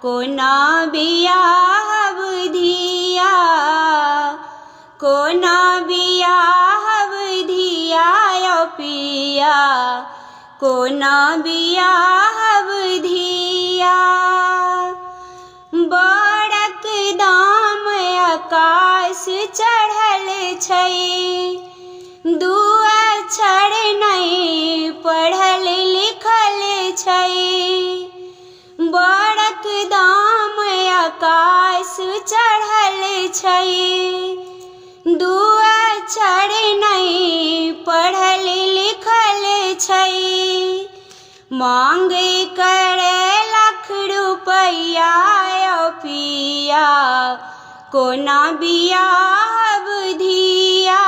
कोना बियाह धिया, कोना बियाह धिया यो पिया, कोना बियाह धिया। बड़क दाम आकाश चढ़ल छै, दू अक्षर नहीं पढ़ल लिखल छै। बड़क दाम आकाश चढ़ल छै, दू अक्षर नहीं पढ़ल लिखल छै। मांग करे लाख रुपया यो पिया, कोना बियाह धिया।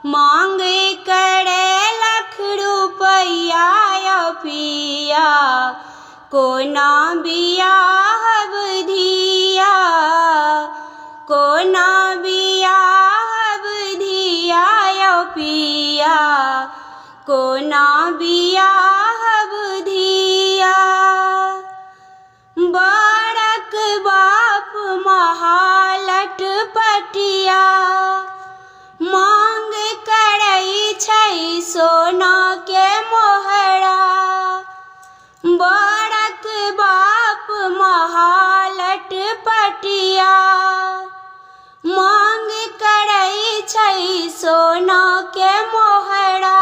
मांग करे लाख रुपया यो पिया, कोना बियाह धिया, कोना बियाह धिया यो पिया, कोना बियाह धिया। बड़क बाप महालट पटिया, मांग करई छै सोना के मोहरा। बड़क बाप महालट पटिया, मांग करई छै सोना के मोहरा।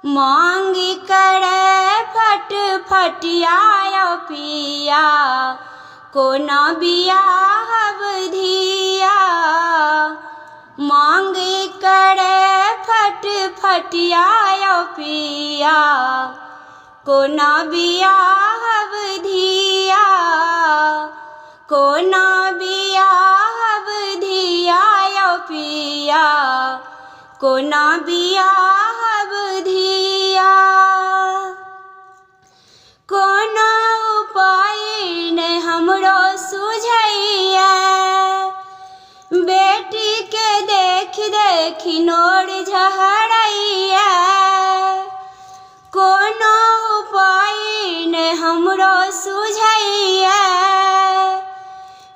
मांग करे फट फटिया यो पिया, कोना बियाह धिया। मांग करे फट फटिया यो पिया, कोना बियाह धिया, कोना बियाह धिया यो पिया, कोना बियाह धिया। कोना उपाय ने हमरो सुझैया, बेटी के देख देख नोर झहरैया। कोना उपाय ने हमरो सुझैया,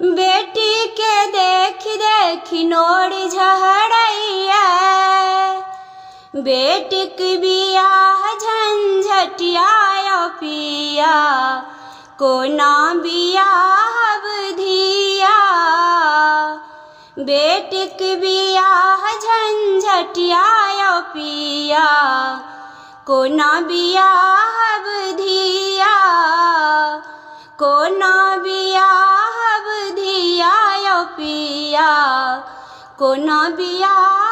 बेटी के देख देख नोर झहरैया। बेटिक बियाह झंझटिया यो पिया, कोना बियाह धिया। बेटिक बियाह झंझटिया यो पिया, कोना बियाह धिया, कोना बियाह धिया यो पिया, कोना बियाह